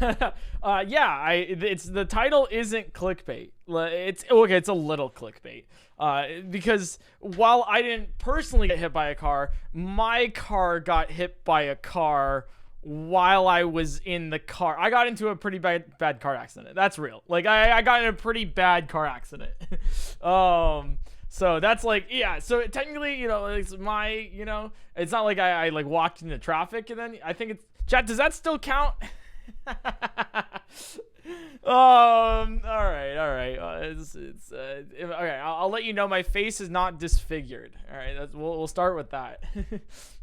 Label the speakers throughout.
Speaker 1: Yeah, it's the title isn't clickbait. It's okay, it's a little clickbait. Because while I didn't personally get hit by a car, my car got hit by a car while I was in the car. I got into a pretty bad car accident. That's real. Like I got in a pretty bad car accident. So that's like, yeah, so technically, it's my, it's not like I like walked into traffic and then I think it's chat. Does that still count? All right. Okay. I'll let you know my face is not disfigured. All right. We'll start with that.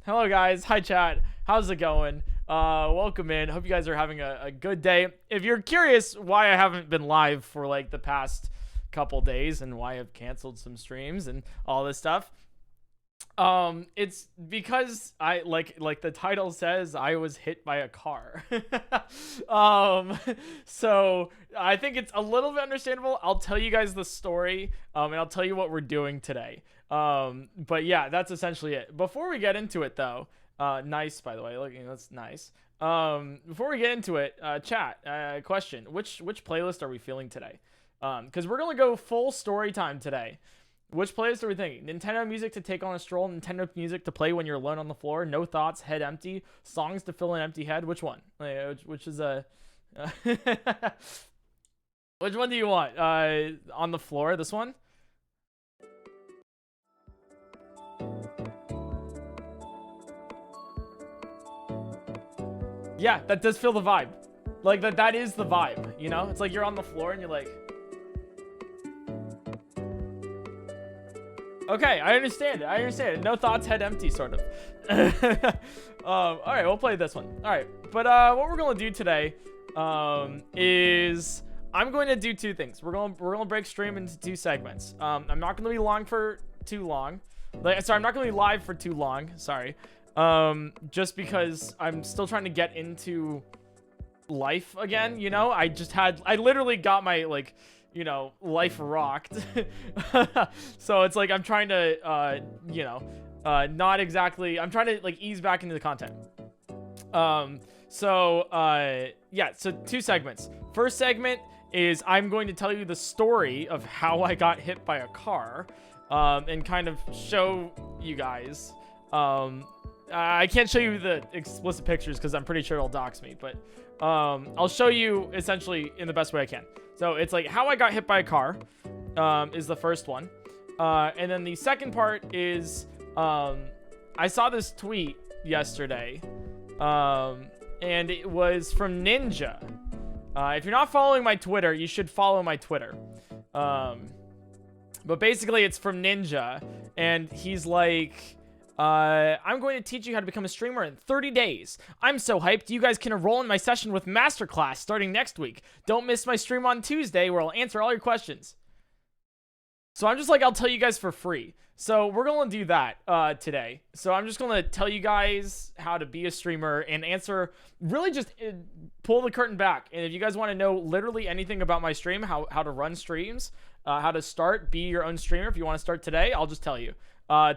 Speaker 1: Hello guys. Hi chat. How's it going? Welcome in. Hope you guys are having a good day. If you're curious why I haven't been live for like the past couple days and why I've canceled some streams and all this stuff, it's because I like the title says, I was hit by a car. So I think it's a little bit understandable. I'll tell you guys the story, and I'll tell you what we're doing today. But yeah, that's essentially it. Before we get into it though, nice, by the way, looking, that's nice. Before we get into it, chat, question, which playlist are we feeling today? Because we're gonna go full story time today. Which playlist are we thinking? Nintendo music to take on a stroll, Nintendo music to play when you're alone on the floor, no thoughts, head empty, songs to fill an empty head. Which one? Which is a which one do you want? On the floor, this one? Yeah, that does feel the vibe. Like that is the vibe, It's like you're on the floor and you're like, okay, I understand it. No thoughts, head empty, sort of. All right, we'll play this one. All right, but what we're gonna do today is I'm going to do two things. We're gonna break stream into two segments. I'm not gonna be long for too long. I'm not gonna be live for too long. Sorry. Just because I'm still trying to get into life again. I literally got my life rocked. So it's like I'm trying to not exactly, I'm trying to like ease back into the content. Yeah, so two segments. First segment is I'm going to tell you the story of how I got hit by a car, and kind of show you guys. I can't show you the explicit pictures because I'm pretty sure it'll dox me, but I'll show you essentially in the best way I can. So it's like how I got hit by a car, is the first one. And then the second part is, I saw this tweet yesterday, and it was from Ninja. If you're not following my Twitter, you should follow my Twitter. But basically it's from Ninja, and he's like, I'm going to teach you how to become a streamer in 30 days. I'm so hyped. You guys can enroll in my session with Masterclass starting next week. Don't miss my stream on Tuesday where I'll answer all your questions. So I'm just like, I'll tell you guys for free. So we're going to do that today. So I'm just going to tell you guys how to be a streamer and answer, really just pull the curtain back. And if you guys want to know literally anything about my stream, how to run streams, how to start, be your own streamer. If you want to start today, I'll just tell you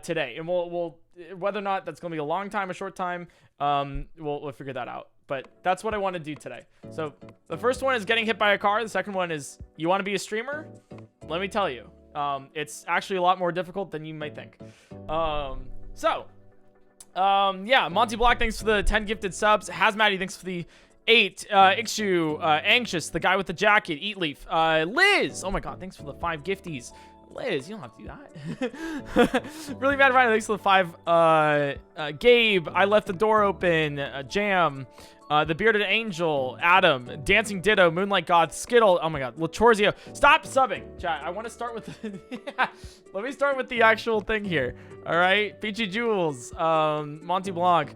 Speaker 1: today. And we'll whether or not that's going to be a long time, a short time, we'll figure that out. But that's what I want to do today. So the first one is getting hit by a car. The second one is, you want to be a streamer? Let me tell you. It's actually a lot more difficult than you might think. Yeah, Monty Black, thanks for the 10 gifted subs. Hazmatty, thanks for the 8. Ikshu, Anxious, the guy with the jacket, Eat Leaf. Liz, oh my god, thanks for the 5 gifties. Liz, you don't have to do that. Really Mad Rhino, thanks for the 5. Gabe, I left the door open. Jam, the Bearded Angel, Adam, Dancing Ditto, Moonlight God, Skittle, oh my god, Lachorzio. Stop subbing, chat. I want to start with let me start with the actual thing here. All right, Peachy Jules, Monty Blanc,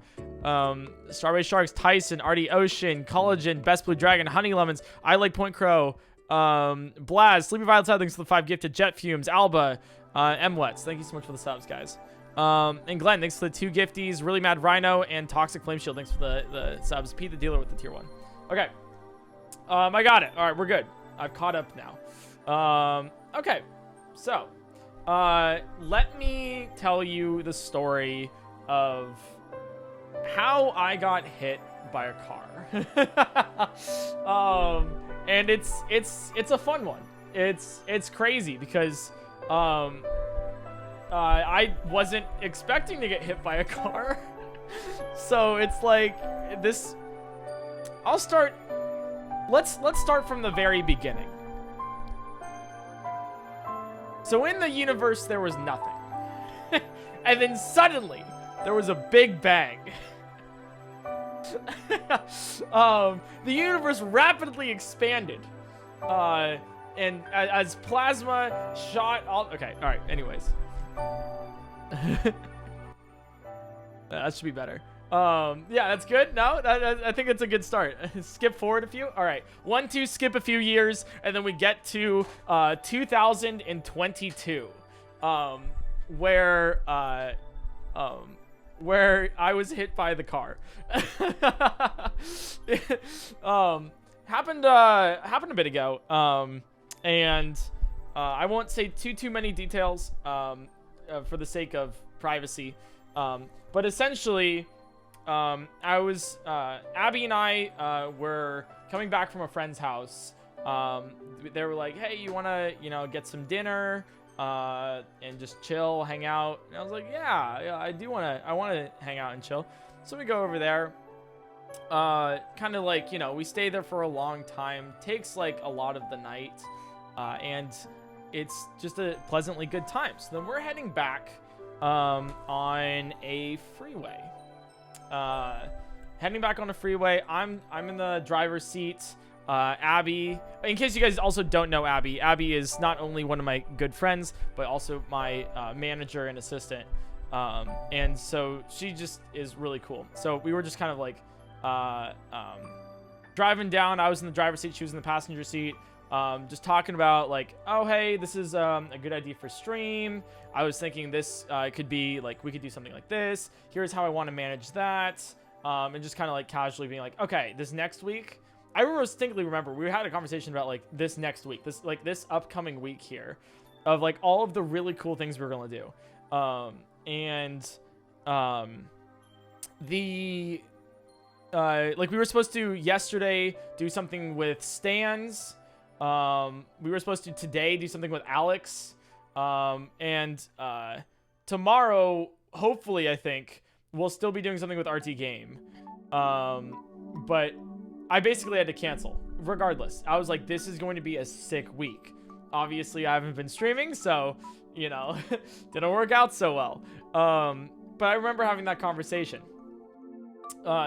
Speaker 1: Strawberry Sharks, Tyson, Artie Ocean, Collagen, Best Blue Dragon, Honey Lemons, I Like PointCrow, Blaz, Sleepy Violet Side, thanks for the 5 gifted. Jet Fumes, Alba, Mwets, thank you so much for the subs, guys. And Glenn, thanks for the 2 gifties. Really Mad Rhino and Toxic Flame Shield, thanks for the subs. Pete the Dealer with the tier 1. Okay. I got it. All right, we're good. I've caught up now. Okay. So, let me tell you the story of how I got hit by a car. and it's a fun one. It's crazy because I wasn't expecting to get hit by a car. So it's like this. Let's start from the very beginning. So in the universe there was nothing. And then suddenly there was a big bang. The universe rapidly expanded. And as plasma shot all... Okay, alright, anyways. That should be better. Yeah, that's good. No, I think it's a good start. Skip forward a few. All right, 1, 2, skip a few years, and then we get to 2022, where I was hit by the car. Happened a bit ago. And I won't say too many details for the sake of privacy. But essentially, Abby and I were coming back from a friend's house. They were like, hey, you want to, get some dinner and just chill, hang out? And I was like, yeah, I want to hang out and chill. So we go over there. Kind of like, we stay there for a long time. Takes like a lot of the night. And it's just a pleasantly good time. So then we're heading back on a freeway. Heading back on a freeway. I'm in the driver's seat. Abby, in case you guys also don't know Abby is not only one of my good friends, but also my manager and assistant. And so she just is really cool. So we were just kind of like driving down. I was in the driver's seat. She was in the passenger seat. Just talking about like, oh, hey, this is a good idea for stream. I was thinking this could be like, we could do something like this. Here's how I want to manage that. And just kind of like casually being like, okay, this next week, I distinctly remember we had a conversation about like this next week, this upcoming week here of like all of the really cool things we were going to do. Like we were supposed to yesterday do something with stands. We were supposed to today do something with Alex. And tomorrow, hopefully, I think, we'll still be doing something with RT Game. But I basically had to cancel. Regardless, I was like, this is going to be a sick week. Obviously, I haven't been streaming, so, didn't work out so well. But I remember having that conversation.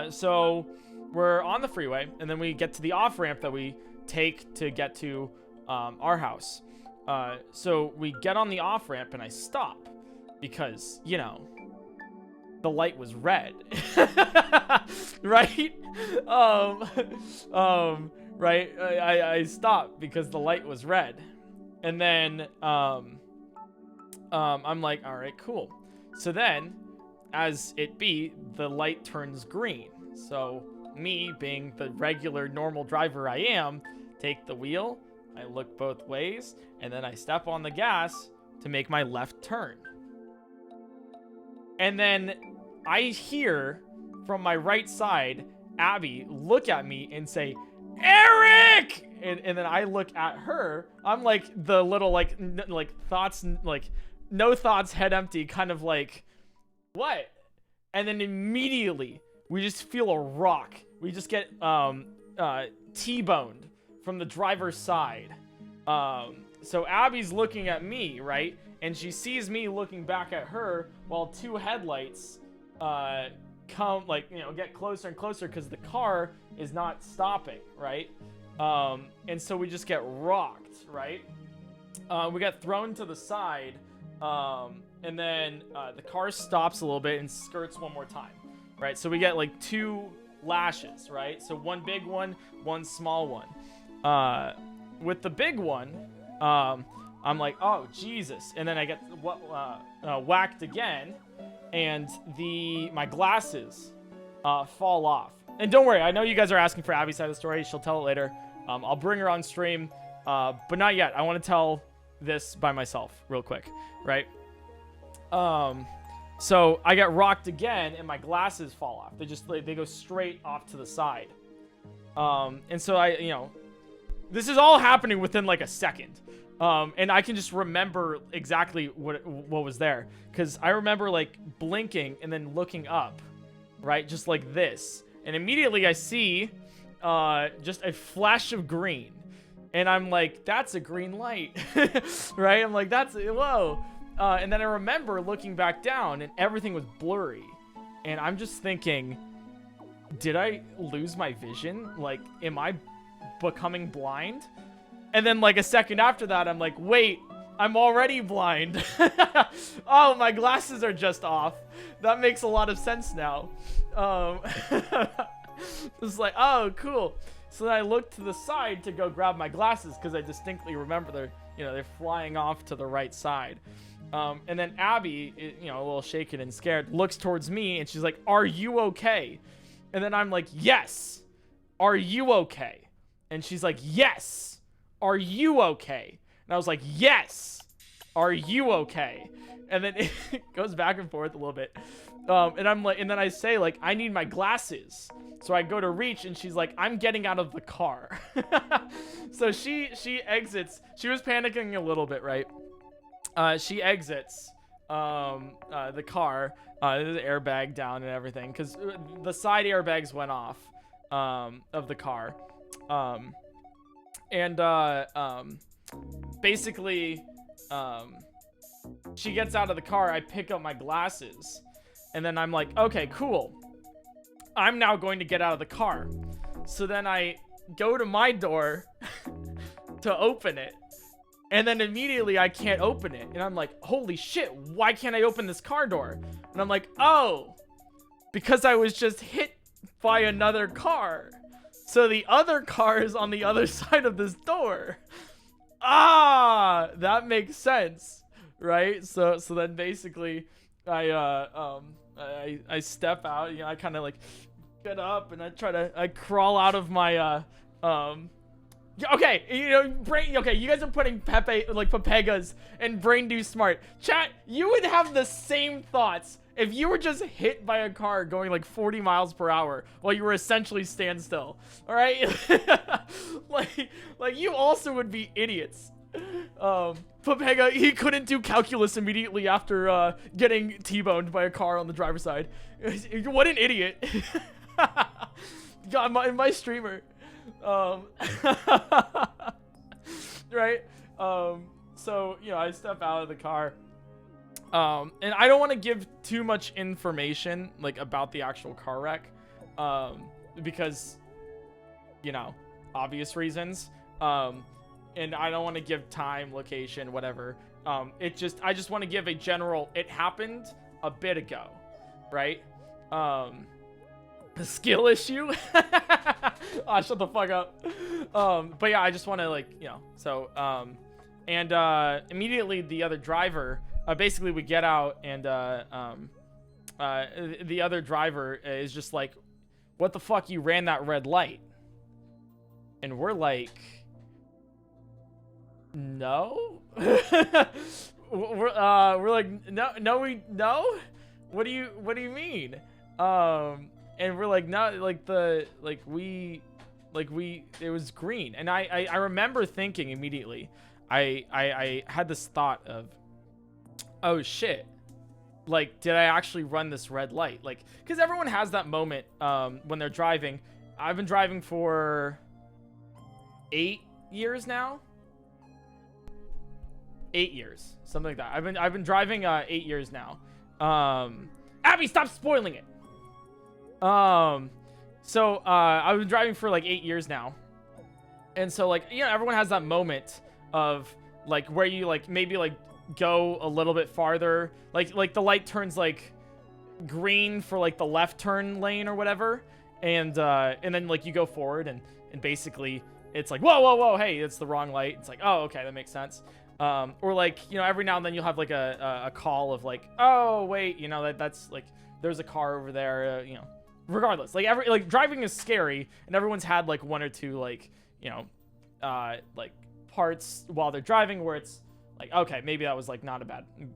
Speaker 1: So we're on the freeway, and then we get to the off-ramp that we take to get to our house. So we get on the off-ramp, and I stop because, the light was red. Right? Right? I stopped because the light was red. And then I'm like, all right, cool. So then, as it be, the light turns green. So me, being the regular normal driver I am, take the wheel, I look both ways, and then I step on the gas to make my left turn. And then I hear from my right side Abby look at me and say, Eric! And then I look at her. I'm like the little like thoughts, like no thoughts, head empty, kind of like, what? And then immediately we just feel a rock. We just get T-boned from the driver's side. So Abby's looking at me, right? And she sees me looking back at her while two headlights come, like, get closer and closer because the car is not stopping, right? And so we just get rocked, right? We got thrown to the side, and then the car stops a little bit and skirts one more time, right? So we get like two lashes, right? So one big one, one small one. With the big one, I'm like, oh, Jesus. And then I get whacked again, and my glasses fall off. And don't worry, I know you guys are asking for Abby's side of the story. She'll tell it later. I'll bring her on stream, but not yet. I want to tell this by myself real quick, right? So I get rocked again, and my glasses fall off. They go straight off to the side. And so I, This is all happening within like a second. And I can just remember exactly what was there. Because I remember like blinking and then looking up, right? Just like this. And immediately I see just a flash of green. And I'm like, that's a green light, right? I'm like, whoa. And then I remember looking back down and everything was blurry. And I'm just thinking, did I lose my vision? Like, am I becoming blind? And then like a second after that, I'm like, wait, I'm already blind. Oh, my glasses are just off. That makes a lot of sense now. It's like, oh, cool. So then I looked to the side to go grab my glasses because I distinctly remember they're flying off to the right side. And then Abby, a little shaken and scared, looks towards me and she's like, "Are you okay?" And then I'm like, "Yes. Are you okay?" And she's like, "Yes. Are you okay?" And I was like, "Yes. Are you okay?" And then it goes back and forth a little bit. And I'm like, and then I say like, "I need my glasses." So I go to reach and she's like, "I'm getting out of the car." So she exits. She was panicking a little bit, right? She exits the car. There's an airbag down and everything because the side airbags went off of the car. Basically, she gets out of the car. I pick up my glasses, and then I'm like, okay, cool. I'm now going to get out of the car. So then I go to my door to open it. And then immediately I can't open it. And I'm like, holy shit, why can't I open this car door? And I'm like, oh, because I was just hit by another car. So the other car is on the other side of this door. Ah, that makes sense, right? So then basically I step out, I kind of like get up and I crawl out of my okay, you guys are putting Pepegas and Brain Do Smart. Chat, you would have the same thoughts if you were just hit by a car going like 40 miles per hour while you were essentially standstill. All right? like you also would be idiots. Pepega, he couldn't do calculus immediately after getting T-boned by a car on the driver's side. What an idiot. God, my streamer. Right? So, I step out of the car. And I don't want to give too much information, like, about the actual car wreck. Because, obvious reasons. And I don't want to give time, location, whatever. I just want to give a general, it happened a bit ago, right? The skill issue. Oh, shut the fuck up. But yeah, I just want to immediately the other driver, basically we get out and the other driver is just like, "What the fuck, you ran that red light?" And we're like, "No." we're like, no. What do you mean? And we're like, no, it was green. And I remember thinking immediately, I had this thought of, oh shit, like, did I actually run this red light? Like, because everyone has that moment when they're driving. I've been driving for 8 years now. 8 years, something like that. I've been driving 8 years now. Abby, stop spoiling it. So I've been driving for like 8 years now, and so like, everyone has that moment of like where you like maybe like go a little bit farther, like the light turns like green for like the left turn lane or whatever, and then like you go forward and basically it's like, whoa, hey, it's the wrong light. It's like, oh, okay, that makes sense. Or like, every now and then you'll have like a call of like, oh wait, that's like, there's a car over there, regardless, like driving is scary, and everyone's had like one or two like like parts while they're driving where it's like, okay, maybe that was like not a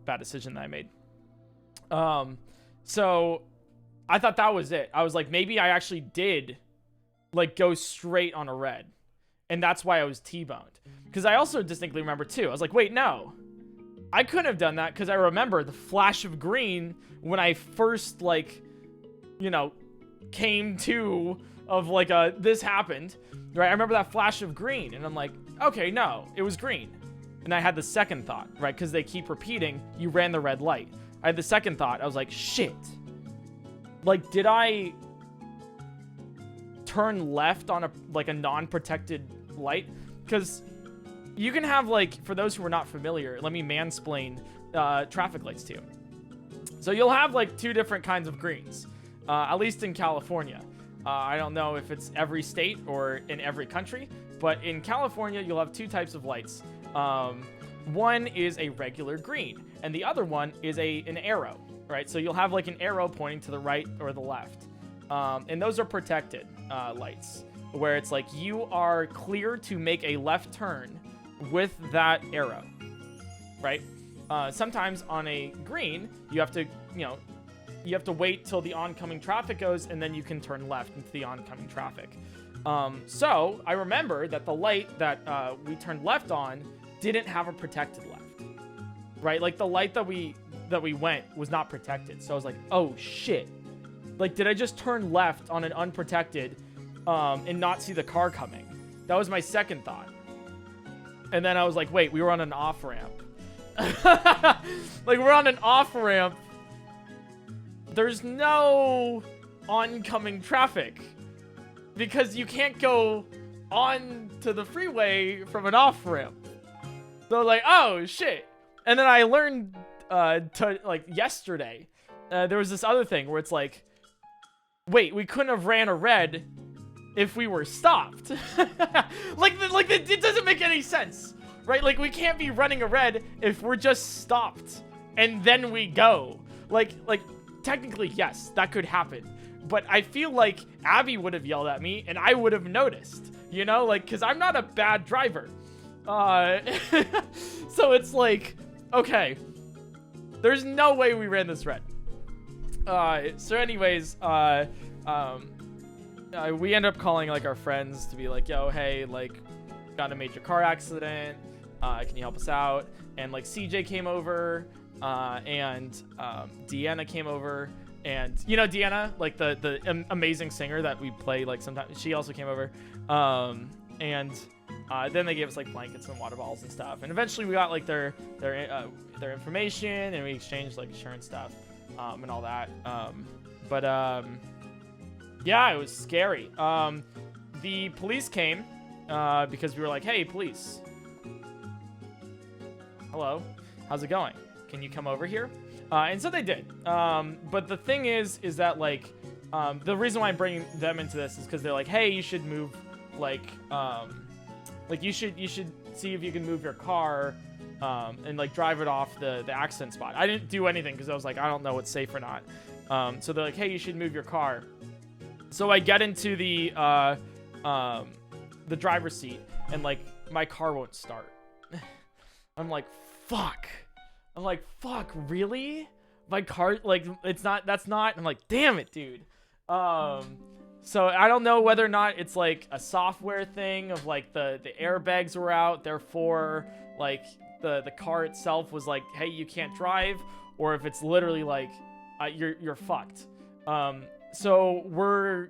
Speaker 1: bad decision that I made. So I thought that was it. I was like, maybe I actually did like go straight on a red, And that's why I was T-boned. Because I also distinctly remember, too. I was like, wait, no. I couldn't have done that because I remember the flash of green when I first, like, you know, came to of, like, this happened. Right? I remember that flash of green. And I'm like, okay, no, it was green. And I had the second thought, right? Because they keep repeating, you ran the red light. I had the second thought. I was like, shit. Like, did I turn left on a non-protected light? Because you can have, like, for those who are not familiar, let me mansplain traffic lights to you. So you'll have, like, 2 different kinds of greens, at least in California. I don't know if it's every state or in every country, but in California, you'll have 2 types of lights. One is a regular green, and the other one is an arrow, right? So you'll have, like, an arrow pointing to the right or the left. And those are protected lights, where it's like you are clear to make a left turn with that arrow, right? Sometimes on a green, you have to, you have to wait till the oncoming traffic goes, and then you can turn left into the oncoming traffic. So I remember that the light that we turned left on didn't have a protected left, right? Like the light that we went was not protected. So I was like, oh shit. Like, did I just turn left on an unprotected and not see the car coming? That was my second thought. And then I was like, wait, we were on an off-ramp. Like, we're on an off-ramp. There's no oncoming traffic because you can't go on to the freeway from an off-ramp. So, like, oh, shit. And then I learned, yesterday, there was this other thing where it's like, wait, we couldn't have ran a red if we were stopped. It doesn't make any sense, right? Like, we can't be running a red if we're just stopped and then we go. Like, technically, yes, that could happen. But I feel like Abby would have yelled at me and I would have noticed, because I'm not a bad driver. So it's like, okay, there's no way we ran this red. So anyways, we end up calling, like, our friends to be like, yo, hey, like, got a major car accident. Can you help us out? And, like, CJ came over, and Deanna came over. And, Deanna, like, the amazing singer that we play, like, sometimes, she also came over. And then they gave us, like, blankets and water bottles and stuff. And eventually we got, like, their information, and we exchanged, like, insurance stuff. And all that. Yeah, it was scary. The police came, because we were like, hey, police. Hello, how's it going? Can you come over here? And so they did. But the thing is that, like, the reason why I'm bringing them into this is because they're like, hey, you should move, you should see if you can move your car, and, like, drive it off the accident spot. I didn't do anything because I was like, I don't know what's safe or not. So they're like, hey, you should move your car. So I get into the driver's seat, and, like, my car won't start. I'm like, fuck. Really? My car, like, that's not. I'm like, damn it, dude. So I don't know whether or not it's, like, a software thing of, like, the airbags were out, therefore, like, the car itself was like, hey, you can't drive, or if it's literally like, you're fucked. So we're,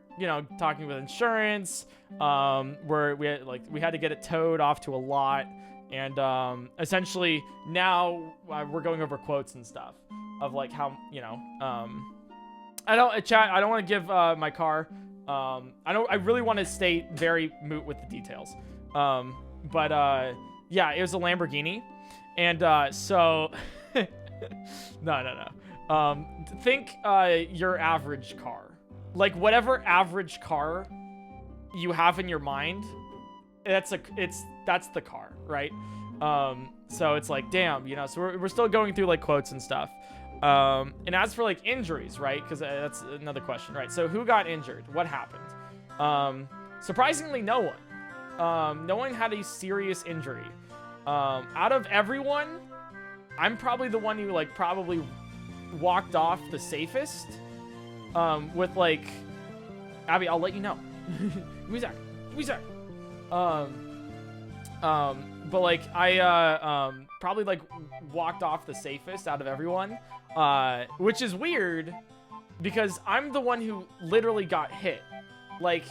Speaker 1: talking with insurance, we had to get it towed off to a lot, and essentially now we're going over quotes and stuff of, like, how, I don't want to give my car, I really want to stay very moot with the details, but yeah, it was a Lamborghini. And, so, no. Think, your average car. Like, whatever average car you have in your mind, that's the car, right? So it's like, damn, so we're still going through, like, quotes and stuff. And as for, like, injuries, right? Because that's another question, right? So who got injured? What happened? Surprisingly, no one. No one had a serious injury. Out of everyone, I'm probably the one who, like, probably walked off the safest. With, like, Abby, I'll let you know. Give me a sec. But like I probably like walked off the safest out of everyone, which is weird because I'm the one who literally got hit. Like,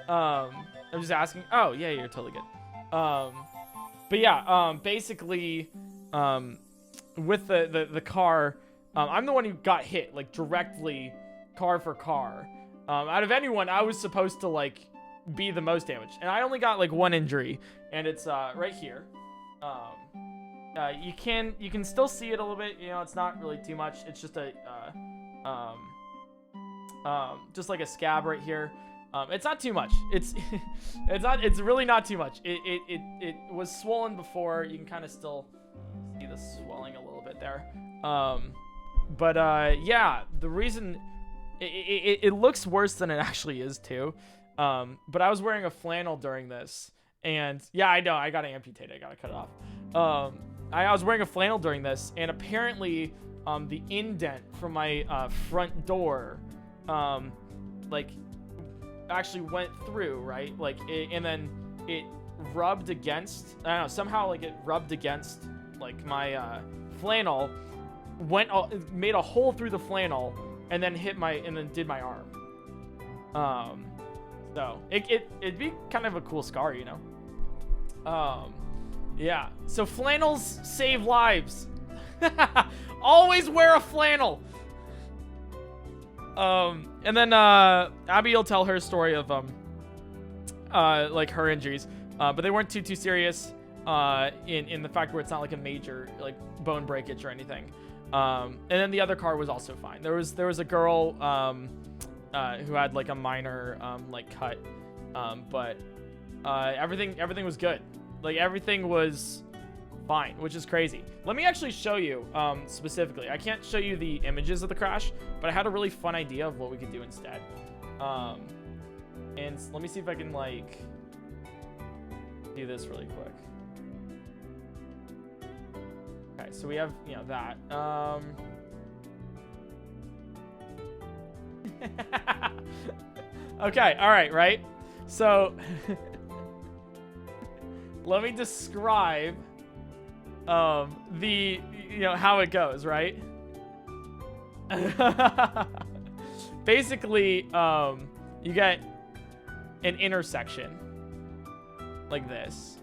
Speaker 1: I'm just asking. Oh yeah, you're totally good. But yeah, basically, with the car, I'm the one who got hit, like directly, car for car. Out of anyone, I was supposed to like be the most damaged, and I only got like one injury, and it's right here. You can still see it a little bit. You know, it's not really too much. It's just a just like a scab right here. It's not too much. It's really not too much. It was swollen before. You can kind of still see the swelling a little bit there. But yeah, the reason it looks worse than it actually is too. But I was wearing a flannel during this, and yeah, I know I gotta amputate it. I gotta cut it off. I was wearing a flannel during this, and apparently the indent from my front door like actually went through, right? Like and then it rubbed against, I don't know, somehow like it rubbed against like my flannel, made a hole through the flannel, and then did my arm. So it'd be kind of a cool scar, you know. Yeah, so flannels save lives. Always wear a flannel. And then Abby will tell her story of like her injuries, but they weren't too serious in the fact where it's not like a major like bone breakage or anything. And then the other car was also fine. There was a girl who had like a minor like cut, but everything was good. Like everything was fine, which is crazy. Let me actually show you specifically. I can't show you the images of the crash, but I had a really fun idea of what we could do instead. And let me see if I can like do this really quick. Okay, so we have, you know, that. Okay, all right. So let me describe the, you know, how it goes, right? Basically, you get an intersection like this.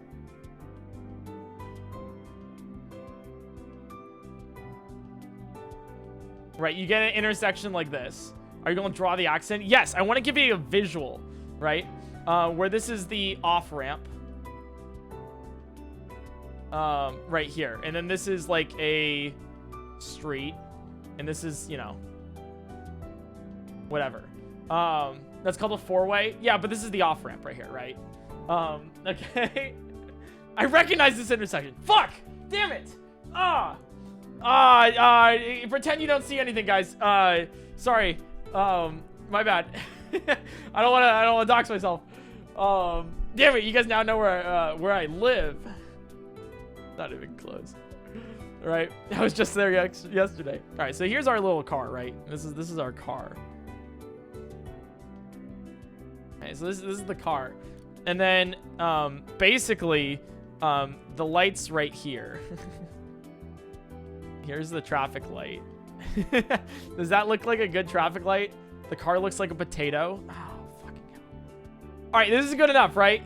Speaker 1: Right, you get an intersection like this. Are you going to draw the accent? Yes, I want to give you a visual, right? Where this is the off-ramp. Right here. And then this is like a street. And this is, you know, whatever. That's called a four-way. Yeah, but this is the off-ramp right here, right? Okay. I recognize this intersection. Fuck! Damn it! Pretend you don't see anything, guys. Sorry. My bad. I don't wanna dox myself. Damn it, you guys now know where I live. Not even close. Right? I was just there yesterday. All right, so here's our little car, right? This is our car. Okay, so this is the car. And then basically the light's right here. Here's the traffic light. Does that look like a good traffic light? The car looks like a potato. Oh, fucking hell. All right, this is good enough, right?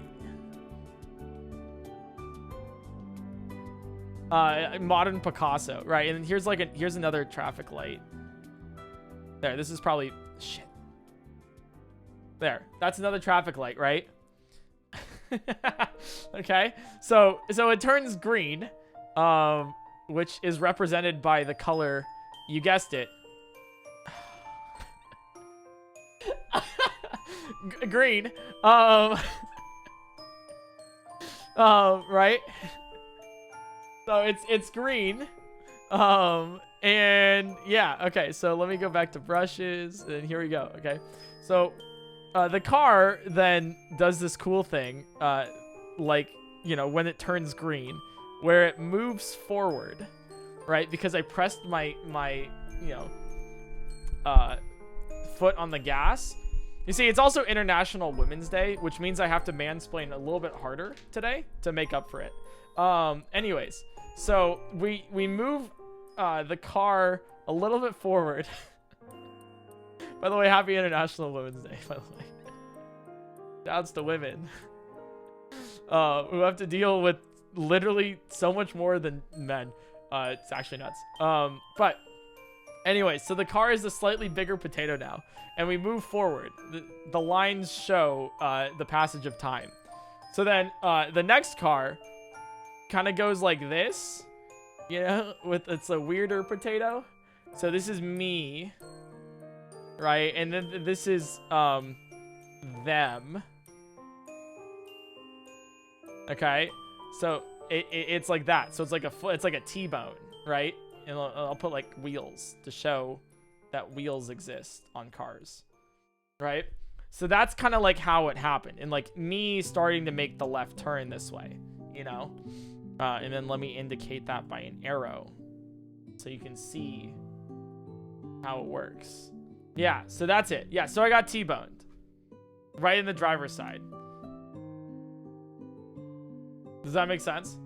Speaker 1: Modern Picasso, right? And here's like here's another traffic light. There, this is probably shit. There, that's another traffic light, right? Okay, so it turns green, which is represented by the color, you guessed it, green. Right? So it's green. And yeah, okay, so let me go back to brushes, and here we go. Okay, so the car then does this cool thing, like, you know, when it turns green, where it moves forward, right? Because I pressed my you know, foot on the gas, You see, it's also International Women's Day, which means I have to mansplain a little bit harder today to make up for it. Anyways, so we move the car a little bit forward. By the way, happy International Women's Day, by the way. Shouts to women who have to deal with literally so much more than men. It's actually nuts. But anyway, so the car is a slightly bigger potato now, and we move forward. The lines show the passage of time. So then the next car kind of goes like this, you know, it's a weirder potato. So this is me, right? And then this is them. Okay, so it's like that. So it's like a T-bone, right? And I'll put like wheels to show that wheels exist on cars, right? So that's kind of like how it happened, and like me starting to make the left turn this way, you know. And then let me indicate that by an arrow, so you can see how it works. Yeah, so that's it. Yeah, so I got T-boned right in the driver's side. Does that make sense?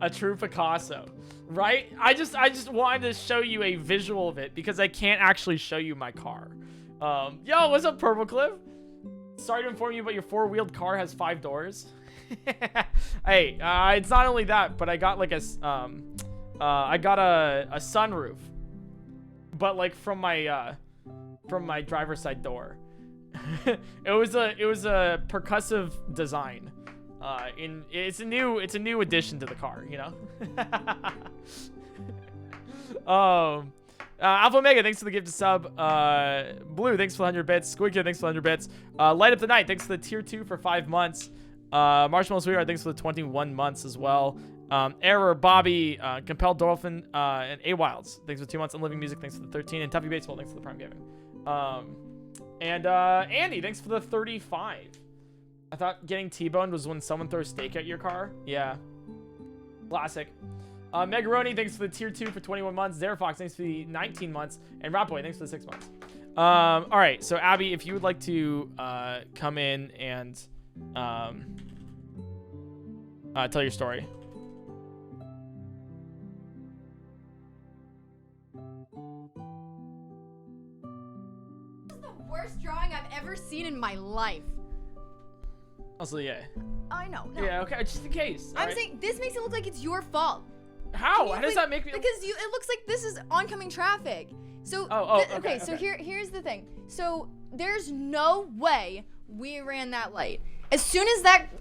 Speaker 1: A true Picasso, right? I just wanted to show you a visual of it because I can't actually show you my car. Yo, what's up, Purple Cliff? Sorry to inform you, but your four-wheeled car has 5 doors. Hey, it's not only that, but I got like a sunroof, but like from my driver's side door. it was a percussive design. It's a new addition to the car, you know. Alpha Omega, thanks for the gift of sub. Blue, thanks for the 100 bits. Squeaky, thanks for the 100 bits. Light Up the Night, thanks for the tier 2 for 5 months. Marshmallow Sweetheart, thanks for the 21 months as well. Error, Bobby, Compelled Dolphin, and A Wilds, thanks for 2 months. And Living Music, thanks for the 13. And Tuffy Baseball, thanks for the Prime Gaming. And Andy, thanks for the 35. I thought getting T-boned was when someone throws steak at your car. Yeah. Classic. Megaroni, thanks for the tier 2 for 21 months. Zerafox, thanks for the 19 months. And Ratboy, thanks for the 6 months. All right, so Abby, if you would like to come in and tell your story.
Speaker 2: This is the worst drawing I've ever seen in my life.
Speaker 1: Also, yeah.
Speaker 2: I know. No.
Speaker 1: Yeah, okay, just in case.
Speaker 2: I'm saying this makes it look like it's your fault.
Speaker 1: How? How does that make me?
Speaker 2: Because it looks like this is oncoming traffic. So okay. So here's the thing. So there's no way we ran that light. As soon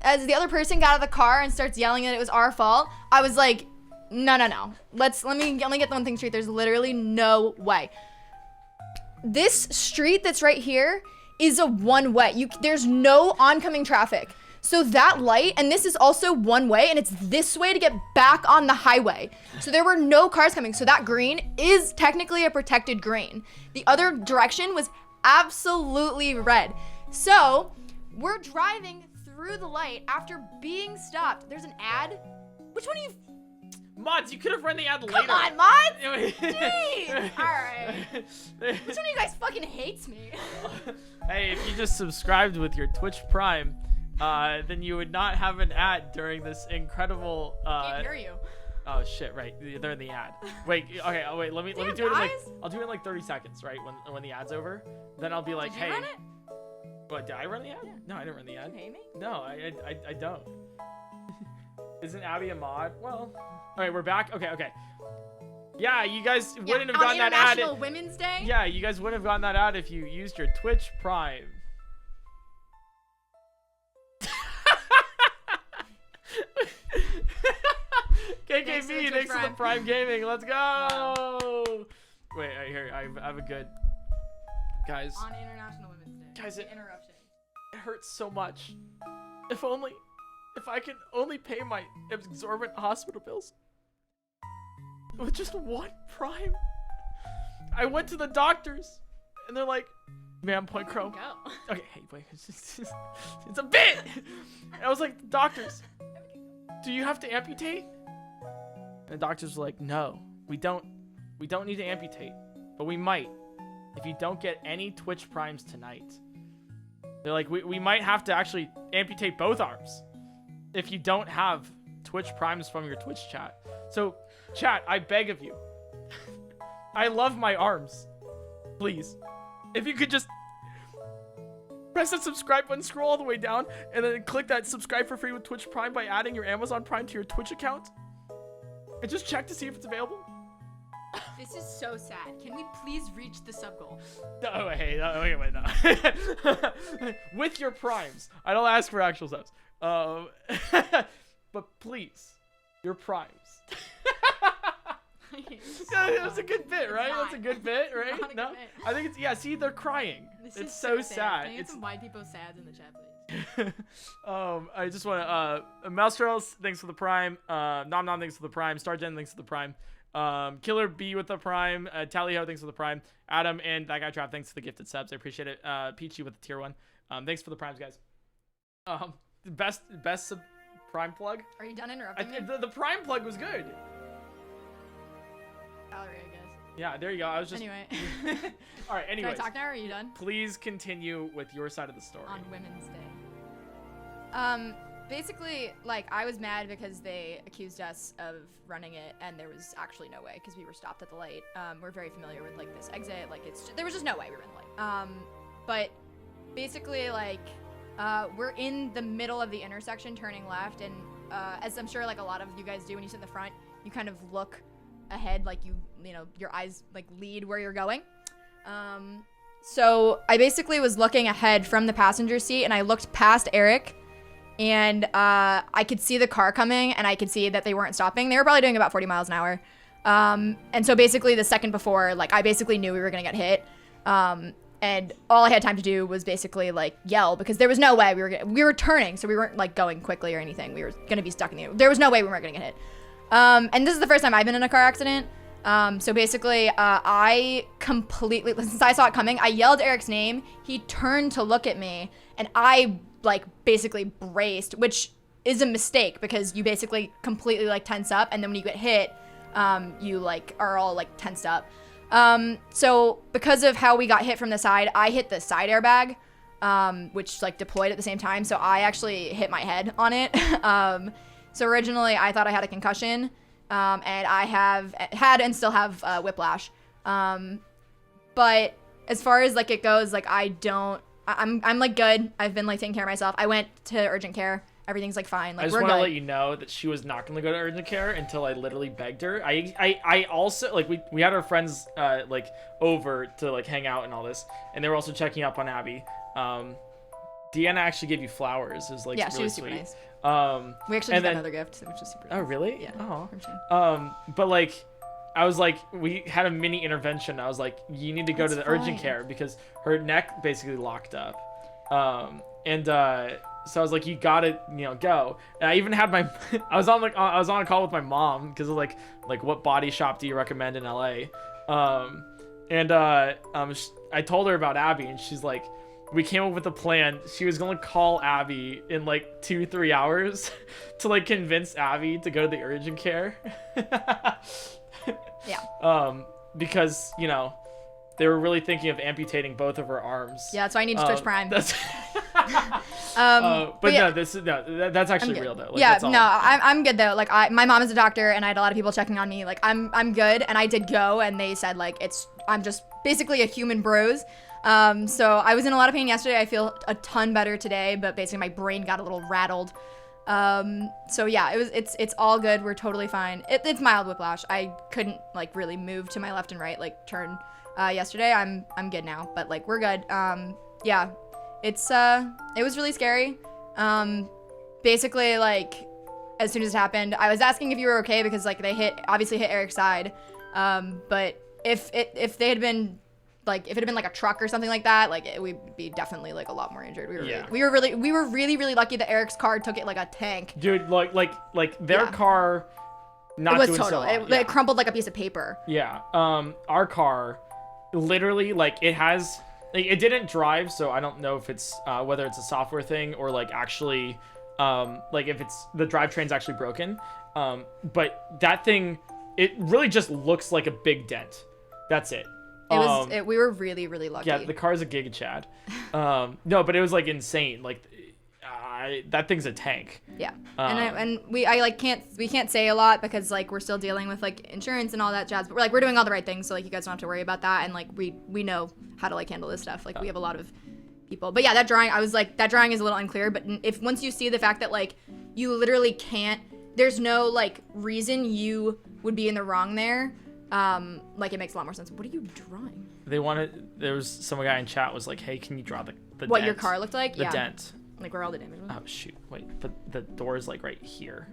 Speaker 2: as the other person got out of the car and starts yelling that it was our fault, I was like, no. Let me get one thing straight. There's literally no way. This street that's right here is a one-way. There's no oncoming traffic. So that light, and this is also one way, and it's this way to get back on the highway. So there were no cars coming. So that green is technically a protected green. The other direction was absolutely red. So we're driving through the light after being stopped. There's an ad. Which one of you?
Speaker 1: Mods, you could have run the ad later.
Speaker 2: Come on, Mods! Jeez! Alright. Which one of you guys fucking hates me?
Speaker 1: Hey, if you just subscribed with your Twitch Prime, then you would not have an ad during this incredible
Speaker 2: Can't hear you.
Speaker 1: Oh shit, right. They're in the ad. Wait, okay, wait, let me do it in like I'll do it in like 30 seconds, right? When the ad's over. Then I'll be like,
Speaker 2: Did you run it?
Speaker 1: What, did I run the ad?
Speaker 2: Yeah.
Speaker 1: No, I didn't run the ad.
Speaker 2: You hate me?
Speaker 1: No, I don't. Isn't Abby a mod? Well, alright, we're back. Okay. Yeah, you guys wouldn't have gotten that ad.
Speaker 2: International Women's Day?
Speaker 1: Yeah, you guys wouldn't have gotten that ad if you used your Twitch Prime. KKB, thanks for the Prime Gaming. Let's go. Wow. Wait, here, I have a good. Guys.
Speaker 2: On International Women's Day.
Speaker 1: Guys,
Speaker 2: interruption.
Speaker 1: It hurts so much. If I can only pay my exorbitant hospital bills with just 1 Prime. I went to the doctors and they're like, "Ma'am, PointCrow." Okay, hey, wait, it's a bit. And I was like, "Doctors, do you have to amputate?" And the doctors were like, "No, we don't need to amputate, but we might if you don't get any Twitch Primes tonight. They're like, we might have to actually amputate both arms if you don't have Twitch Primes from your Twitch chat. So, chat, I beg of you. I love my arms. Please. If you could just press that subscribe button, scroll all the way down, and then click that subscribe for free with Twitch Prime by adding your Amazon Prime to your Twitch account. And just check to see if it's available.
Speaker 2: This is so sad. Can we please reach the sub goal?
Speaker 1: No, wait, no. With your primes. I don't ask for actual subs. But please, your primes. Yeah, that was a good bit, right? That's a good bit, right? No, I think it's, yeah, see, they're crying. It's so sad.
Speaker 2: Can you get some white people sads in the chat, please?
Speaker 1: I just want to, Maelstros, thanks for the prime. Nom Nom, thanks for the prime. Stargen, thanks for the prime. Killer B with the prime. Tallyho, thanks for the prime. Adam and that guy Trap, thanks for the gifted subs. I appreciate it. Peachy with the tier 1. Thanks for the primes, guys. Best sub prime plug.
Speaker 2: Are you done interrupting me?
Speaker 1: The prime plug was good.
Speaker 2: Gallery, I guess.
Speaker 1: Yeah, there you go. I was just.
Speaker 2: Anyway.
Speaker 1: All right. Anyways.
Speaker 2: Can I talk now? Or are you done?
Speaker 1: Please continue with your side of the story.
Speaker 2: On Women's Day. Basically, like, I was mad because they accused us of running it, and there was actually no way because we were stopped at the light. We're very familiar with like this exit. Like, there was just no way we were in the light. But basically, like, we're in the middle of the intersection, turning left, and as I'm sure like a lot of you guys do when you sit in the front, you kind of look ahead, like you know, your eyes like lead where you're going. So I basically was looking ahead from the passenger seat, and I looked past Eric, and I could see the car coming, and I could see that they weren't stopping. They were probably doing about 40 miles an hour. And so basically the second before, like, I basically knew we were gonna get hit. And all I had time to do was basically like yell, because there was no way we were turning, so we weren't like going quickly or anything. We were gonna be stuck in the, there was no way we weren't gonna get hit. And this is the first time I've been in a car accident. So basically, I completely, since I saw it coming, I yelled Eric's name. He turned to look at me, and I like basically braced, which is a mistake because you basically completely like tense up, and then when you get hit, you like are all like tensed up. So because of how we got hit from the side, I hit the side airbag, which like deployed at the same time. So I actually hit my head on it. So originally I thought I had a concussion, and I had and still have whiplash. But as far as like it goes, like I'm like good. I've been like taking care of myself. I went to urgent care. Everything's like fine. Like,
Speaker 1: I just want to let you know that she was not going to go to urgent care until I literally begged her. I also, like, we had our friends like over to like hang out and all this, and they were also checking up on Abby. Deanna actually gave you flowers. It was like,
Speaker 2: yeah,
Speaker 1: really
Speaker 2: she was
Speaker 1: sweet.
Speaker 2: super nice. We actually just got another gift, which was super nice.
Speaker 1: Oh, really?
Speaker 2: Yeah.
Speaker 1: Oh. But like, I was like, we had a mini intervention. I was like, you need to go to the urgent care because her neck basically locked up. So I was like, you gotta, go. And I even had my, I was on a call with my mom because of like what body shop do you recommend in LA? I told her about Abby, and she's like, we came up with a plan. She was gonna call Abby in like 2-3 hours to like convince Abby to go to the urgent care.
Speaker 2: Yeah.
Speaker 1: Because they were really thinking of amputating both of her arms.
Speaker 2: Yeah, that's why I need to Twitch Prime.
Speaker 1: That's
Speaker 2: but yeah,
Speaker 1: that's actually real though. Like,
Speaker 2: yeah, no, I'm good though. Like my mom is a doctor, and I had a lot of people checking on me. Like I'm good, and I did go, and they said like I'm just basically a human bruise. So I was in a lot of pain yesterday. I feel a ton better today, but basically my brain got a little rattled. So yeah, it's all good. We're totally fine. It's mild whiplash. I couldn't like really move to my left and right, like turn. Yesterday. I'm good now, but like we're good. Yeah, it was really scary. Basically like as soon as it happened, I was asking if you were okay because like they obviously hit Eric's side. But if it had been like a truck or something like that, like we'd be definitely like a lot more injured. We were really lucky that Eric's car took it like a tank.
Speaker 1: Dude, like their car. Not
Speaker 2: it was
Speaker 1: doing
Speaker 2: total.
Speaker 1: So well.
Speaker 2: It crumpled like a piece of paper.
Speaker 1: Yeah. Our car. Literally, like it didn't drive, so I don't know if it's whether it's a software thing or like actually like if it's the drivetrain's actually broken. But that thing, it really just looks like a big dent. That's it.
Speaker 2: We were really, really lucky.
Speaker 1: Yeah, the car's a Giga Chad. No, but it was like insane. Like, that thing's a tank.
Speaker 2: Yeah, and we can't say a lot because like we're still dealing with like insurance and all that jazz. But we're doing all the right things, so like you guys don't have to worry about that. And like we know how to like handle this stuff. Like we have a lot of people. But yeah, that drawing, I was like, that drawing is a little unclear. But if once you see the fact that like you literally can't, there's no like reason you would be in the wrong there. Like it makes a lot more sense. What are you drawing?
Speaker 1: There was some guy in chat was like, hey, can you draw the
Speaker 2: what
Speaker 1: dent?
Speaker 2: Your car looked like?
Speaker 1: The dent.
Speaker 2: Like where all the damage was?
Speaker 1: Oh shoot, wait, but the door is like right here.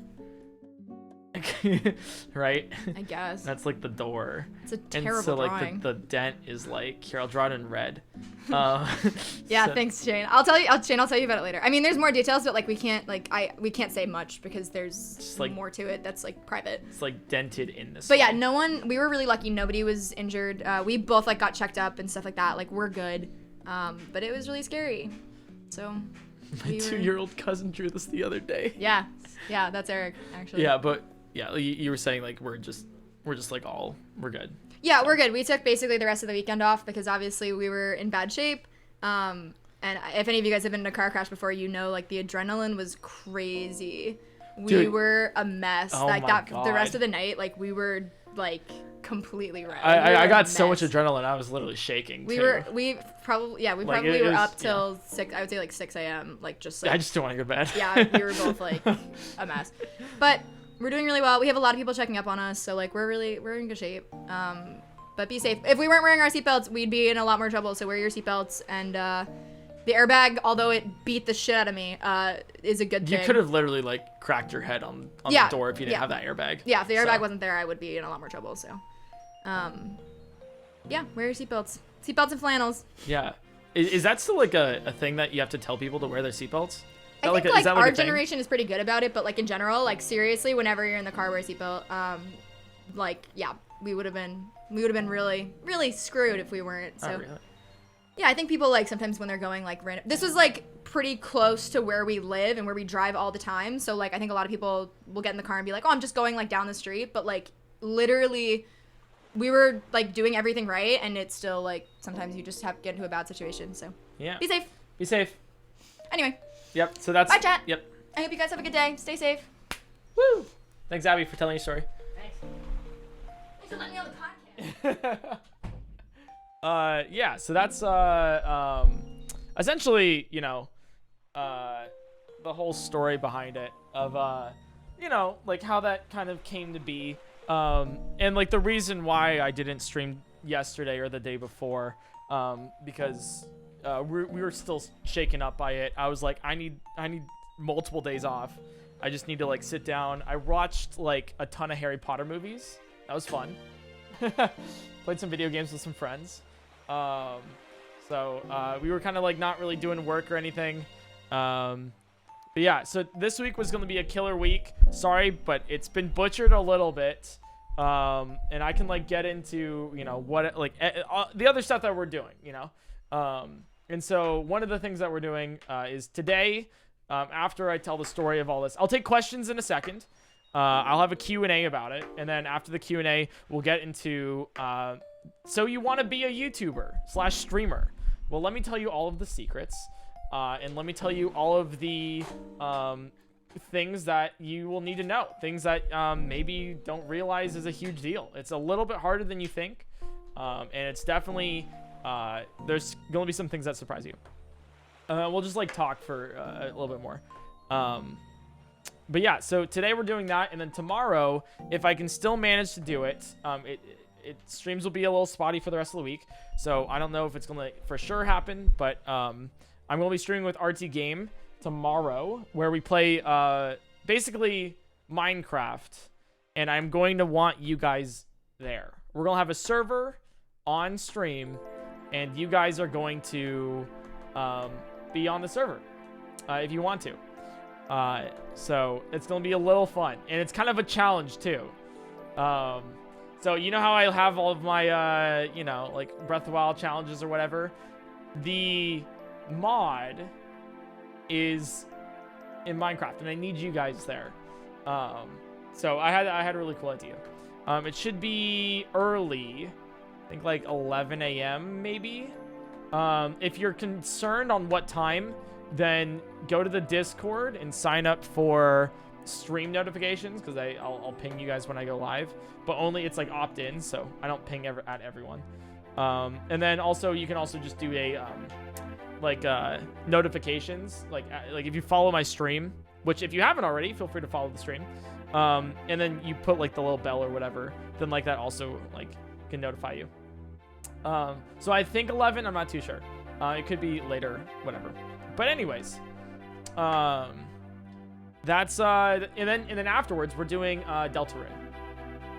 Speaker 1: Right?
Speaker 2: I guess.
Speaker 1: That's like the door.
Speaker 2: It's a terrible
Speaker 1: and so
Speaker 2: drawing.
Speaker 1: like the dent is like, here, I'll draw it in red.
Speaker 2: Yeah, so, thanks, Shane. I'll tell you about it later. I mean, there's more details, but like we can't say much because there's just, like, more to it that's like private.
Speaker 1: It's like dented in this.
Speaker 2: But yeah, we were really lucky. Nobody was injured. We both like got checked up and stuff like that. Like we're good. But it was really scary. So
Speaker 1: my 2-year-old cousin drew this the other day.
Speaker 2: Yeah, that's Eric actually.
Speaker 1: Yeah, but yeah, you were saying like we're just like we're good.
Speaker 2: Yeah, we're good. We took basically the rest of the weekend off because obviously we were in bad shape. And if any of you guys have been in a car crash before, you know like the adrenaline was crazy. We were a mess.
Speaker 1: Oh
Speaker 2: like
Speaker 1: my
Speaker 2: that
Speaker 1: God.
Speaker 2: The rest of the night, like we were like completely red.
Speaker 1: I got so much adrenaline, I was literally shaking.
Speaker 2: We probably were up till 6. I would say like 6 a.m. Like just like,
Speaker 1: I just don't want to go to bed.
Speaker 2: Yeah, we were both like a mess, but we're doing really well. We have a lot of people checking up on us, so like we're in good shape. But be safe. If we weren't wearing our seatbelts, we'd be in a lot more trouble. So wear your seatbelts. And the airbag, although it beat the shit out of me, is a good thing.
Speaker 1: You could have literally like cracked your head on the door if you didn't have that airbag.
Speaker 2: Yeah, if the airbag wasn't there, I would be in a lot more trouble. So, yeah, wear your seatbelts. Seatbelts and flannels.
Speaker 1: Yeah. Is that still like a thing that you have to tell people to wear their seatbelts?
Speaker 2: I think like our generation is pretty good about it, but like in general, like seriously, whenever you're in the car, wear a seatbelt. Like yeah, we would have been really, really screwed if we weren't. So,
Speaker 1: oh, really?
Speaker 2: Yeah, I think people like sometimes when they're going like random. This was like pretty close to where we live and where we drive all the time. So like I think a lot of people will get in the car and be like, oh, I'm just going like down the street, but like literally, we were like doing everything right, and it's still like sometimes you just have to get into a bad situation. So
Speaker 1: yeah,
Speaker 2: be safe.
Speaker 1: Be safe.
Speaker 2: Anyway.
Speaker 1: Yep. So that's.
Speaker 2: Bye, chat.
Speaker 1: Yep.
Speaker 2: I hope you guys have a good day. Stay safe.
Speaker 1: Woo! Thanks, Abby, for telling your story.
Speaker 2: Thanks. Thanks for letting me on the podcast.
Speaker 1: Yeah. So that's essentially, you know, the whole story behind it of you know, like how that kind of came to be, and like the reason why I didn't stream yesterday or the day before, because. We were still shaken up by it. I was like, I need multiple days off. I just need to like sit down. I watched like a ton of Harry Potter movies. That was fun. Played some video games with some friends. So we were kind of like not really doing work or anything. But yeah, so this week was going to be a killer week. Sorry, but it's been butchered a little bit. And I can like get into, you know, what like the other stuff that we're doing, you know. And so one of the things that we're doing is today, after I tell the story of all this, I'll take questions in a second. I'll have a Q&A about it. And then after the Q&A, we'll get into, so you want to be a YouTuber / streamer. Well, let me tell you all of the secrets. And let me tell you all of the things that you will need to know. Things that maybe you don't realize is a huge deal. It's a little bit harder than you think. And it's definitely... there's going to be some things that surprise you. We'll just like talk for a little bit more. But yeah, so today we're doing that. And then tomorrow, if I can still manage to do it, streams will be a little spotty for the rest of the week. So I don't know if it's going to for sure happen, but I'm going to be streaming with RT Game tomorrow where we play basically Minecraft. And I'm going to want you guys there. We're going to have a server on stream. And you guys are going to be on the server if you want to. So it's going to be a little fun. And it's kind of a challenge, too. So you know how I have all of my, you know, like Breath of the Wild challenges or whatever? The mod is in Minecraft, and I need you guys there. So I had a really cool idea. It should be early I think like 11 a.m. maybe. If you're concerned on what time, then go to the Discord and sign up for stream notifications, because I'll ping you guys when I go live, but only it's like opt-in, so I don't ping at everyone. And then also you can also just do a notifications, like if you follow my stream, which if you haven't already, feel free to follow the stream, and then you put like the little bell or whatever, then like that also like can notify you. So I think 11, I'm not too sure. It could be later, whatever. But anyways, that's and then afterwards we're doing Deltarune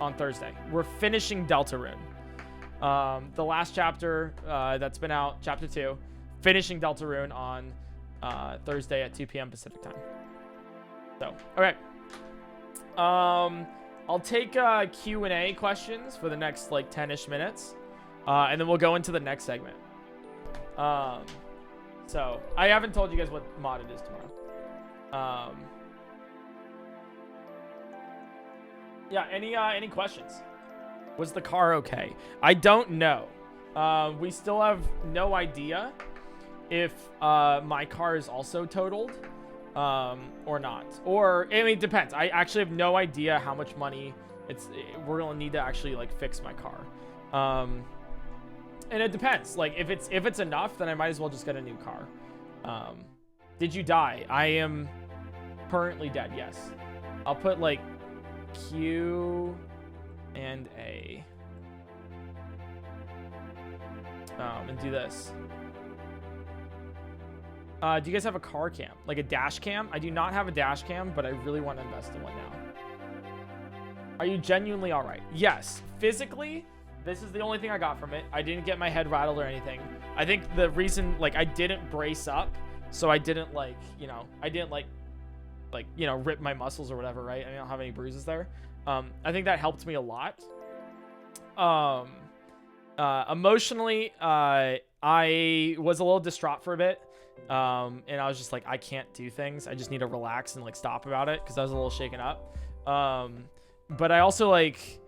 Speaker 1: on Thursday. We're finishing Deltarune. The last chapter that's been out, chapter 2, finishing Deltarune on Thursday at 2 p.m. Pacific time. So, okay. I'll take Q&A questions for the next like 10-ish minutes, and then we'll go into the next segment. So I haven't told you guys what mod it is tomorrow. Yeah, any questions? Was the car okay? I don't know. We still have no idea if my car is also totaled or not. Or, I mean, it depends. I actually have no idea how much money we're gonna need to actually like fix my car. And it depends. Like if it's enough, then I might as well just get a new car. Did you die? I am currently dead. Yes. I'll put like Q and A. And do this. Do you guys have a car cam? Like a dash cam? I do not have a dash cam, but I really want to invest in one now. Are you genuinely all right? Yes. Physically, this is the only thing I got from it. I didn't get my head rattled or anything. I think the reason, like, I didn't brace up, so I didn't, like, you know, I didn't, like, you know, rip my muscles or whatever, right? I don't have any bruises there. I think that helped me a lot. Emotionally, I was a little distraught for a bit. And I was just like, I can't do things. I just need to relax and, like, stop about it, because I was a little shaken up. But I also, like,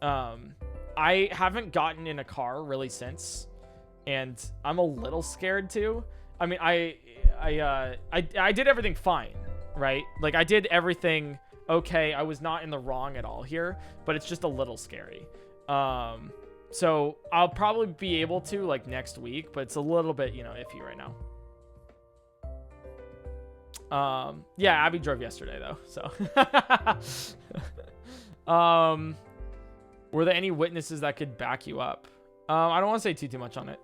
Speaker 1: I haven't gotten in a car really since, and I'm a little scared too. I mean, I did everything fine, right? Like, I did everything okay. I was not in the wrong at all here, but it's just a little scary. So I'll probably be able to, like, next week, but it's a little bit, you know, iffy right now. Yeah, Abby drove yesterday though, so. Were there any witnesses that could back you up? I don't want to say too much on it.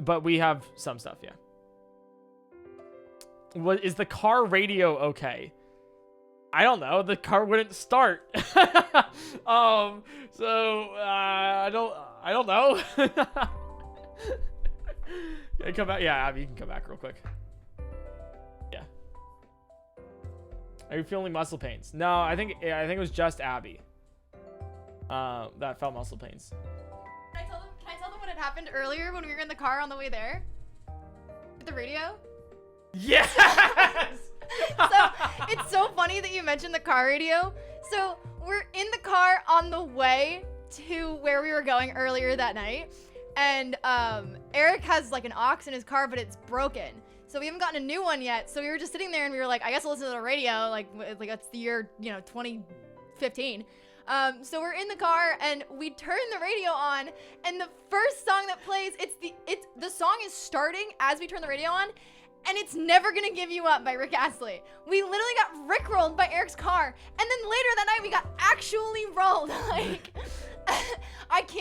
Speaker 1: But we have some stuff, yeah. Is the car radio okay? I don't know. The car wouldn't start. So I don't know. Can I come back? Yeah, Abby, you can come back real quick. Yeah. Are you feeling muscle pains? No, I think it was just Abby. That felt muscle pains.
Speaker 2: Can I tell them what had happened earlier when we were in the car on the way there? With the radio?
Speaker 1: Yes!
Speaker 2: So, it's so funny that you mentioned the car radio. So, we're in the car on the way to where we were going earlier that night. And, Eric has, like, an aux in his car, but it's broken. So we haven't gotten a new one yet. So we were just sitting there and we were like, I guess I'll listen to the radio. Like it's the year, you know, 2015. So we're in the car and we turn the radio on, and the first song that plays, the song is starting as we turn the radio on, and it's Never Gonna Give You Up by Rick Astley. We literally got rickrolled by Eric's car, and then later that night we got actually rolled. Like,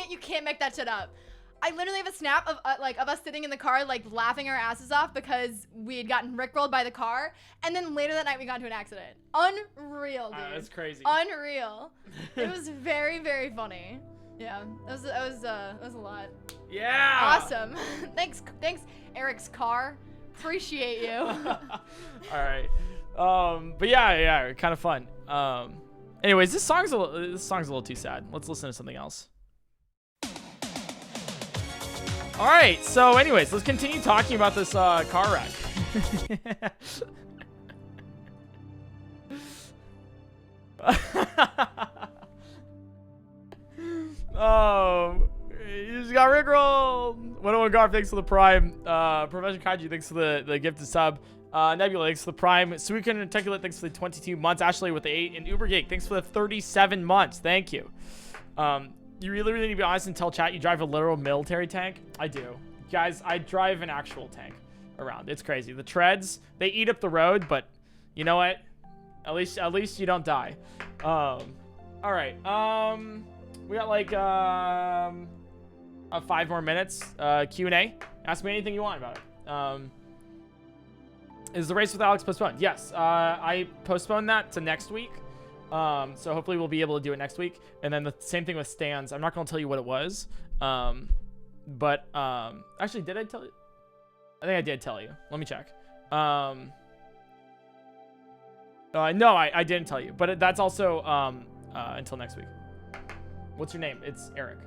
Speaker 2: you can't make that shit up. I literally have a snap of us sitting in the car, like, laughing our asses off because we had gotten rickrolled by the car, and then later that night we got into an accident. Unreal, dude.
Speaker 1: That's crazy.
Speaker 2: Unreal. It was very, very funny. Yeah, it was a lot.
Speaker 1: Yeah.
Speaker 2: Awesome. Thanks, Eric's car. Appreciate you.
Speaker 1: All right. But yeah, kind of fun. Anyways, this song's a little too sad. Let's listen to something else. All right, so anyways, let's continue talking about this car wreck. Garf, thanks for the prime. Professor Kaiji, thanks for the gifted sub. Nebula, thanks for the prime. Suican and Articulate, thanks for the 22 months. Ashley with the 8. And Ubergeek, thanks for the 37 months. Thank you. You really need to be honest and tell chat you drive a literal military tank. I do. Guys, I drive an actual tank around. It's crazy. The treads, they eat up the road, but you know what? At least you don't die. All right. We got like 5 more minutes. Q&A. Ask me anything you want about it. Is the race with Alex postponed? Yes. I postponed that to next week. So hopefully we'll be able to do it next week. And then the same thing with stands. I'm not going to tell you what it was. But actually, did I tell you? I think I did tell you. Let me check. No, I didn't tell you. But that's also until next week. What's your name? It's Eric.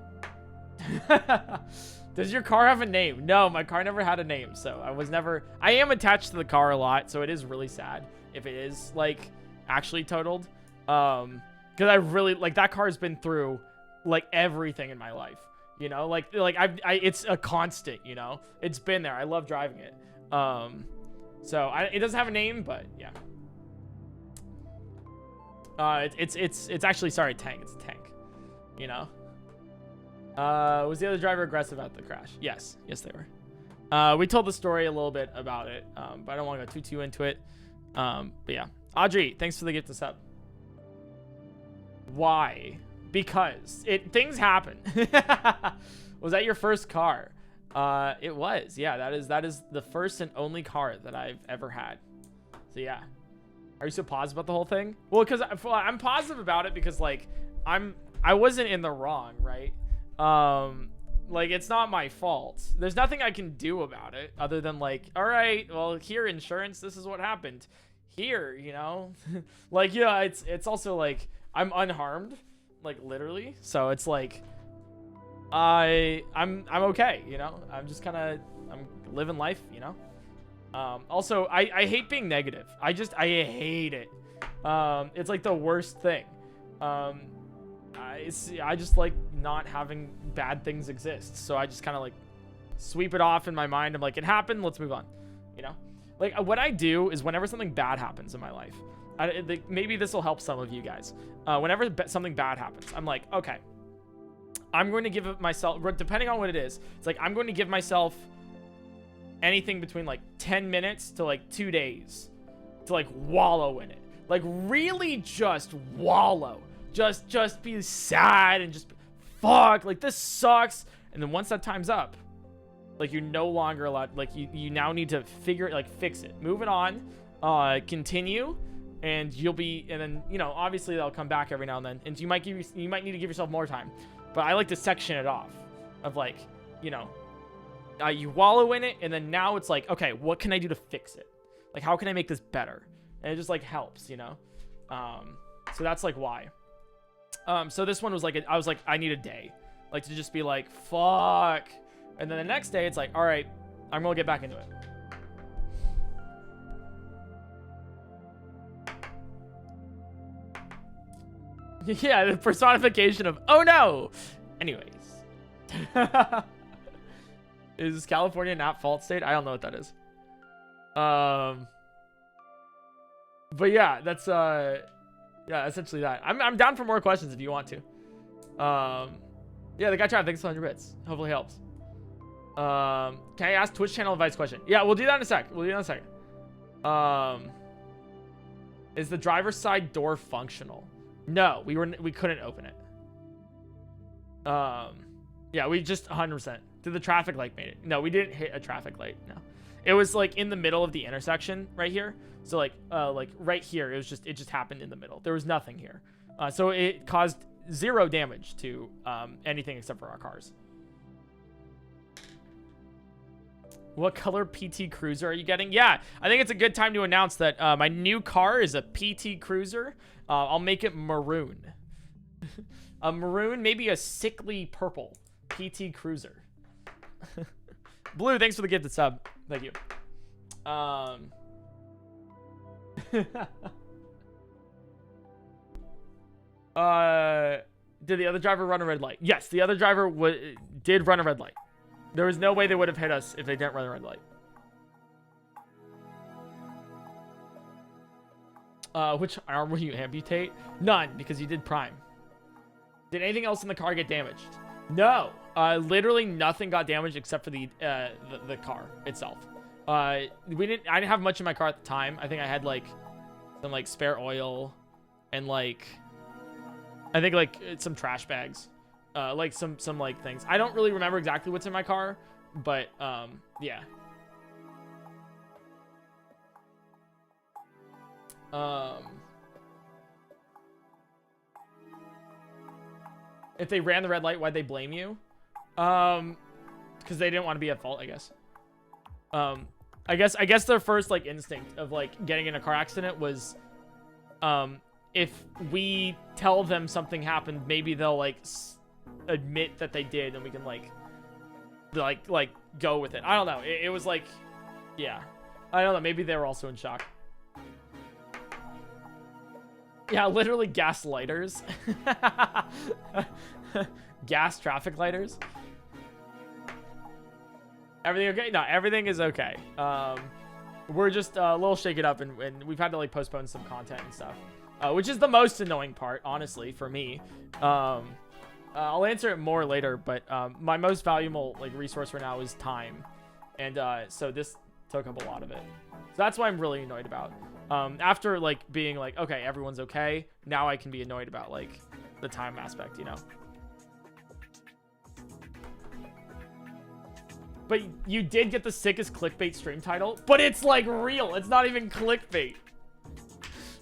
Speaker 1: Does your car have a name? No, my car never had a name. So I am attached to the car a lot. So it is really sad if it is like actually totaled. Because I really like that car has been through like everything in my life. You know, like it's a constant, you know, it's been there. I love driving it. So it doesn't have a name, but yeah. It's actually, sorry, tank. It's a tank, you know. Was the other driver aggressive at the crash? Yes, they were. We told the story a little bit about it, but I don't want to go too into it. But yeah, Audrey, thanks for the gift to sub. Why? Because things happen. Was that your first car? It was. Yeah, that is the first and only car that I've ever had. So yeah. Are you so positive about the whole thing? Well, because I'm positive about it because like I wasn't in the wrong, right? Like it's not my fault. There's nothing I can do about it other than like, all right, well, here insurance, this is what happened. Here, you know, like yeah, it's also like I'm unharmed. Like literally, so it's like I'm okay, you know. I'm just I'm living life, you know. Also I hate being negative. I hate it. It's like the worst thing. I just like not having bad things exist, so I just kind of like sweep it off in my mind. I'm like, it happened, let's move on, you know. Like what I do is whenever something bad happens in my life, maybe this will help some of you guys. Whenever something bad happens, I'm like, okay, I'm going to give myself, depending on what it is, it's like I'm going to give myself anything between like 10 minutes to like 2 days to like wallow in it. Like really just wallow. Just be sad and just fuck, like this sucks. And then once that time's up, like you're no longer allowed, like you now need to figure it, like fix it, move it on, continue. And you'll be, and then, you know, obviously they'll come back every now and then. And you might need to give yourself more time. But I like to section it off of like, you know, you wallow in it. And then now it's like, okay, what can I do to fix it? Like, how can I make this better? And it just like helps, you know? So that's like why. So this one was like, I was like, I need a day. Like to just be like, fuck. And then the next day it's like, all right, I'm going to get back into it. Yeah, the personification of oh no. Anyways, is California not fault state? I don't know what that is. But yeah, that's yeah, essentially that. I'm down for more questions if you want to. Yeah, the guy tried. Thanks for 100 bits. Hopefully helps. Can I ask Twitch channel advice question? Yeah, we'll do that in a sec. Is the driver's side door functional? No, we couldn't open it. Yeah, we just 100%. Did the traffic light made it? No, we didn't hit a traffic light. No, it was like in the middle of the intersection right here. So like right here, it just happened in the middle. There was nothing here. So it caused 0 damage to anything except for our cars. What color PT Cruiser are you getting? Yeah, I think it's a good time to announce that my new car is a PT Cruiser. I'll make it maroon. A maroon, maybe a sickly purple PT Cruiser. Blue, thanks for the gifted sub. Thank you. Did the other driver run a red light? Yes, the other driver did run a red light. There was no way they would have hit us if they didn't run the red light. Which arm will you amputate? None, because you did prime. Did anything else in the car get damaged? No. Literally nothing got damaged except for the car itself. I didn't have much in my car at the time. I think I had like some like spare oil and like I think like some trash bags. Like some like things. I don't really remember exactly what's in my car, but yeah. If they ran the red light, why'd they blame you? Because they didn't want to be at fault, I guess. I guess their first like instinct of like getting in a car accident was, if we tell them something happened, maybe they'll like admit that they did, and we can like go with it. I don't know. It was like, yeah, I don't know. Maybe they were also in shock. Yeah, literally gas lighters. Gas traffic lighters. Everything okay? No, everything is okay. We're just a little shaken up, and we've had to like postpone some content and stuff, which is the most annoying part, honestly, for me. I'll answer it more later, but my most valuable like resource right now is time, and so this took up a lot of it. So that's why I'm really annoyed about. After like being like, okay, everyone's okay, now I can be annoyed about like the time aspect, you know. But you did get the sickest clickbait stream title, but it's like real. It's not even clickbait.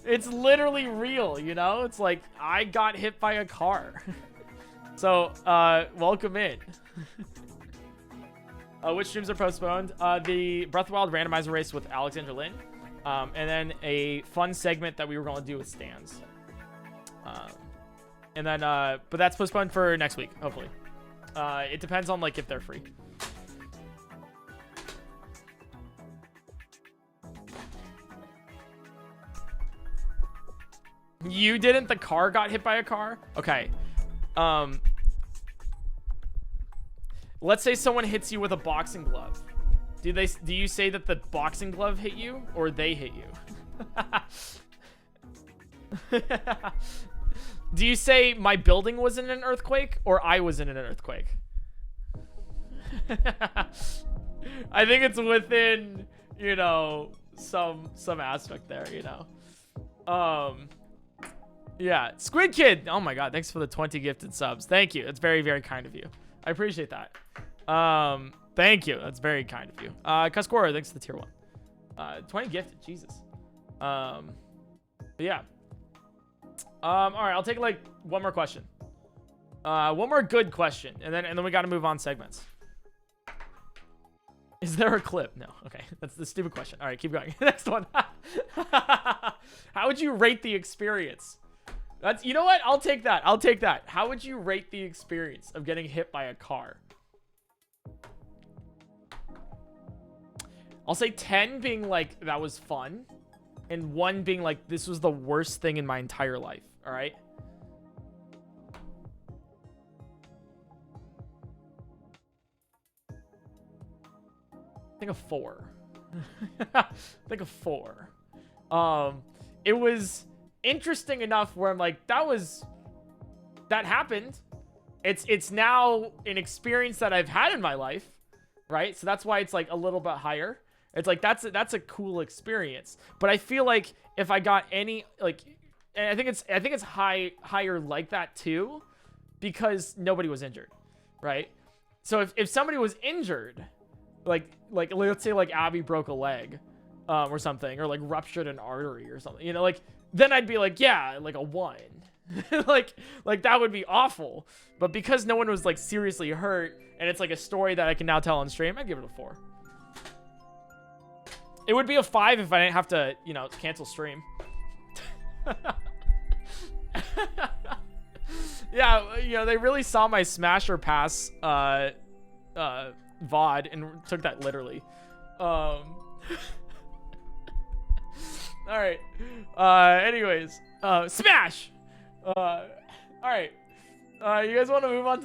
Speaker 1: It's literally real, you know? It's like, I got hit by a car. So, welcome in. Which streams are postponed? The Breath of the Wild randomizer race with Alexandra Lynn. And then a fun segment that we were going to do with Stans. And then, but that's postponed for next week, hopefully. It depends on, like, if they're free. You didn't? The car got hit by a car? Okay. Let's say someone hits you with a boxing glove. Do you say that the boxing glove hit you or they hit you? Do you say my building was in an earthquake or I was in an earthquake? I think it's within, you know, some aspect there, you know. Yeah, Squid Kid. Oh my god, thanks for the 20 gifted subs. Thank you. That's very, very kind of you. I appreciate that. Thank you. That's very kind of you. Kaskora, thanks for the tier 1. 20 gifted. Jesus. But yeah. All right, I'll take like one more question. One more good question, and then we got to move on segments. Is there a clip? No. Okay, that's the stupid question. All right, keep going. Next one. How would you rate the experience? That's, you know what? I'll take that. I'll take that. How would you rate the experience of getting hit by a car? I'll say 10 being like, that was fun. And 1 being like, this was the worst thing in my entire life. All right? I think a 4. I think a 4. It was interesting enough where I'm like, that happened. It's now an experience that I've had in my life, right? So that's why it's like a little bit higher. It's like that's a cool experience. But I feel like if I got any like, and I think it's higher like that too, because nobody was injured, right? So if somebody was injured, like let's say like Abby broke a leg, or something, or like ruptured an artery or something, you know, like then I'd be like, yeah, like a 1. like that would be awful. But because no one was like seriously hurt and it's like a story that I can now tell on stream, I'd give it a 4. It would be a 5 if I didn't have to, you know, cancel stream. Yeah, you know, they really saw my Smasher Pass VOD and took that literally. All right. Anyways, smash. All right. You guys want to move on to